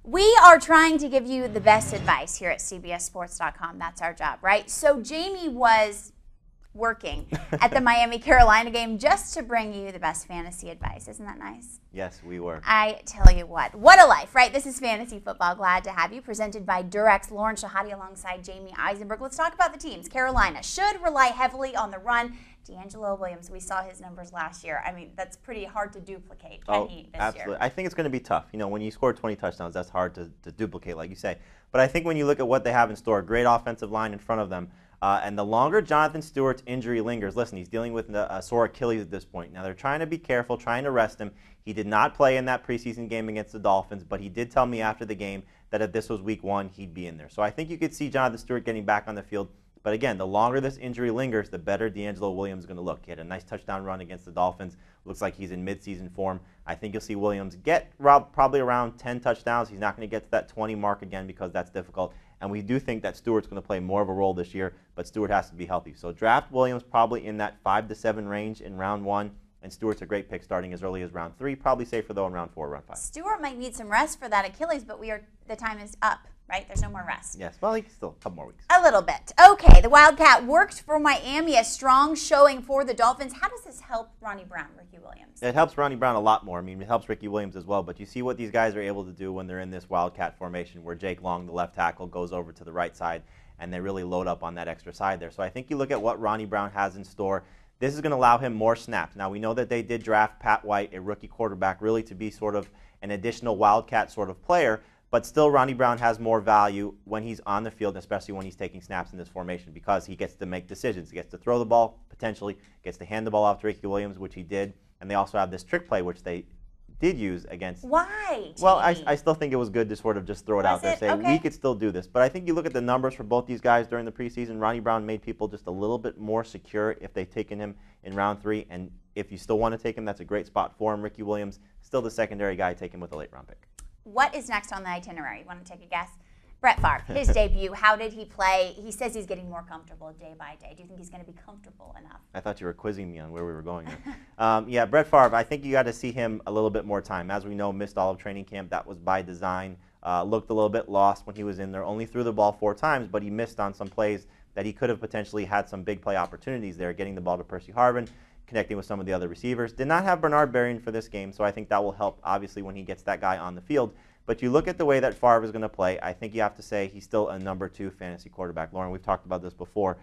We are trying to give you the best advice here at CBSSports.com. That's our job, right? So Jamey was working at the Miami-Carolina game just to bring you the best fantasy advice. Isn't that nice? Yes, we were. I tell you what a life, right? This is Fantasy Football. Glad to have you. Presented by Durex. Lauren Shehadi alongside Jamey Eisenberg. Let's talk about the teams. Carolina should rely heavily on the run. D'Angelo Williams, we saw his numbers last year. I mean, that's pretty hard to duplicate, can he, this absolutely. year? I think it's going to be tough. You know, when you score 20 touchdowns, that's hard to duplicate, like you say. But I think when you look at what they have in store, great offensive line in front of them, and the longer Jonathan Stewart's injury lingers, listen, he's dealing with a sore Achilles at this point. Now, they're trying to be careful, trying to rest him. He did not play in that preseason game against the Dolphins, but he did tell me after the game that if this was week 1, he'd be in there. So I think you could see Jonathan Stewart getting back on the field. But again, the longer this injury lingers, the better D'Angelo Williams is going to look. He had a nice touchdown run against the Dolphins. Looks like he's in midseason form. I think you'll see Williams get probably around 10 touchdowns. He's not going to get to that 20 mark again because that's difficult. And we do think that Stewart's going to play more of a role this year, but Stewart has to be healthy. So draft Williams probably in that 5 to 7 range in round 1. And Stewart's a great pick starting as early as round 3. Probably safer, though, in round 4 or round 5. Stewart might need some rest for that Achilles, but the time is up, right? There's no more rest. Yes, well, he's still a couple more weeks. A little bit. Okay, the Wildcat worked for Miami, a strong showing for the Dolphins. How does this help Ronnie Brown, Ricky Williams? It helps Ronnie Brown a lot more. I mean, it helps Ricky Williams as well. But you see what these guys are able to do when they're in this Wildcat formation where Jake Long, the left tackle, goes over to the right side, and they really load up on that extra side there. So I think you look at what Ronnie Brown has in store. This is going to allow him more snaps. Now, we know that they did draft Pat White, a rookie quarterback, really to be sort of an additional Wildcat sort of player. But still, Ronnie Brown has more value when he's on the field, especially when he's taking snaps in this formation, because he gets to make decisions. He gets to throw the ball, potentially, gets to hand the ball off to Ricky Williams, which he did. And they also have this trick play, which they did use against. Why? Well, I still think it was good to sort of just throw it out there and say, we could still do this. But I think you look at the numbers for both these guys during the preseason, Ronnie Brown made people just a little bit more secure if they've taken him in round 3. And if you still want to take him, that's a great spot for him. Ricky Williams, still the secondary guy, take him with a late round pick. What is next on the itinerary? You want to take a guess? Brett Favre, his debut, how did he play? He says he's getting more comfortable day by day. Do you think he's going to be comfortable enough? I thought you were quizzing me on where we were going there. Yeah, Brett Favre, I think you got to see him a little bit more time. As we know, missed all of training camp. That was by design. Looked a little bit lost when he was in there. Only threw the ball 4 times, but he missed on some plays that he could have potentially had some big play opportunities there, getting the ball to Percy Harvin, connecting with some of the other receivers. Did not have Bernard Berrian for this game, so I think that will help, obviously, when he gets that guy on the field. But you look at the way that Favre is going to play, I think you have to say he's still a number 2 fantasy quarterback. Lauren, we've talked about this before.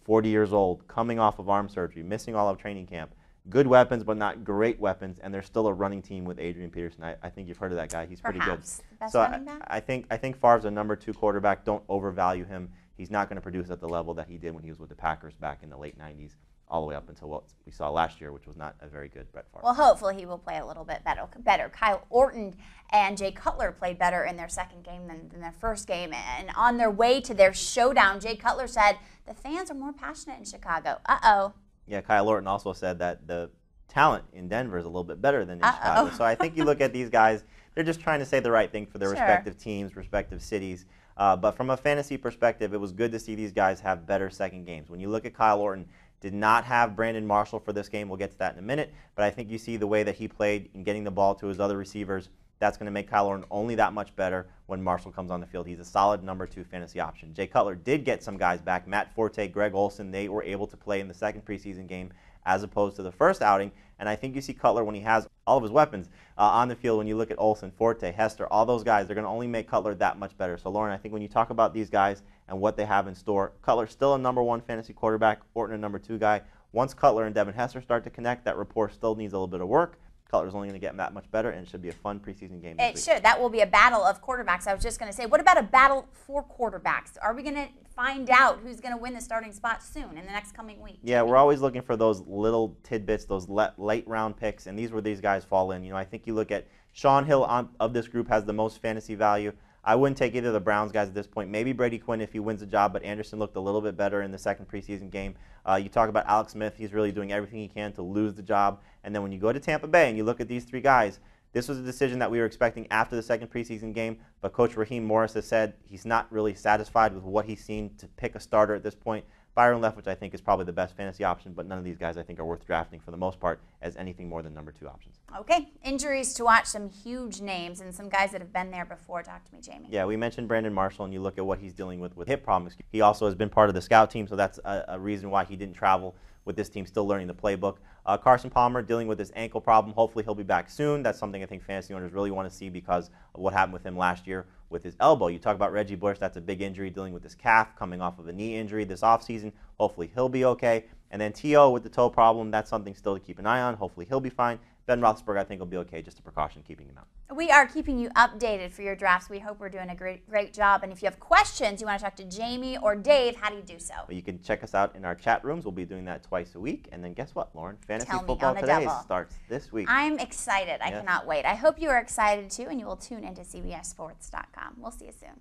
40 years old, coming off of arm surgery, missing all of training camp. Good weapons, but not great weapons, and they're still a running team with Adrian Peterson. I think you've heard of that guy. He's pretty good. Best so running back? I think Favre's a number 2 quarterback. Don't overvalue him. He's not going to produce at the level that he did when he was with the Packers back in the late 90s. All the way up until what we saw last year, which was not a very good Brett Favre. Well, hopefully he will play a little bit better. Kyle Orton and Jay Cutler played better in their second game than their first game. And on their way to their showdown, Jay Cutler said, the fans are more passionate in Chicago. Uh-oh. Yeah, Kyle Orton also said that the talent in Denver is a little bit better than in Chicago. So I think you look at these guys, they're just trying to say the right thing for their respective teams, respective cities. But from a fantasy perspective, it was good to see these guys have better second games. When you look at Kyle Orton, did not have Brandon Marshall for this game. We'll get to that in a minute. But I think you see the way that he played in getting the ball to his other receivers. That's going to make Kyle Orton only that much better when Marshall comes on the field. He's a solid number 2 fantasy option. Jay Cutler did get some guys back. Matt Forte, Greg Olsen, they were able to play in the second preseason game as opposed to the first outing. And I think you see Cutler when he has all of his weapons on the field. When you look at Olsen, Forte, Hester, all those guys, they're going to only make Cutler that much better. So, Lauren, I think when you talk about these guys and what they have in store, Cutler's still a number 1 fantasy quarterback, Orton a number 2 guy. Once Cutler and Devin Hester start to connect, that rapport still needs a little bit of work. Cutler's only going to get that much better, and it should be a fun preseason game this week. It should. That will be a battle of quarterbacks. I was just going to say, what about a battle for quarterbacks? Are we going to find out who's going to win the starting spot soon in the next coming week? Yeah, we're always looking for those little tidbits, those late round picks, and these where these guys fall in. You know, I think you look at Sean Hill of this group has the most fantasy value. I wouldn't take either of the Browns guys at this point. Maybe Brady Quinn if he wins the job, but Anderson looked a little bit better in the second preseason game. You talk about Alex Smith. He's really doing everything he can to lose the job. And then when you go to Tampa Bay and you look at these 3 guys, this was a decision that we were expecting after the second preseason game, but Coach Raheem Morris has said he's not really satisfied with what he's seen to pick a starter at this point. Byron Leftwich, I think, is probably the best fantasy option, but none of these guys, I think, are worth drafting for the most part as anything more than number 2 options. Okay, injuries to watch, some huge names and some guys that have been there before. Talk to me, Jamey. Yeah, we mentioned Brandon Marshall, and you look at what he's dealing with hip problems. He also has been part of the scout team, so that's a reason why he didn't travel with this team, still learning the playbook. Carson Palmer dealing with his ankle problem. Hopefully he'll be back soon. That's something I think fantasy owners really want to see because of what happened with him last year with his elbow. You talk about Reggie Bush, that's a big injury, dealing with his calf, coming off of a knee injury this offseason. Hopefully he'll be okay. And then T.O. with the toe problem, that's something still to keep an eye on. Hopefully he'll be fine. Ben Roethlisberger, I think, will be okay, just a precaution keeping him out. We are keeping you updated for your drafts. We hope we're doing a great job. And if you have questions, you want to talk to Jamey or Dave, how do you do so? Well, you can check us out in our chat rooms. We'll be doing that twice a week. And then guess what, Lauren? Fantasy Football Today starts this week. I'm excited. I cannot wait. I hope you are excited too, and you will tune into CBSSports.com. We'll see you soon.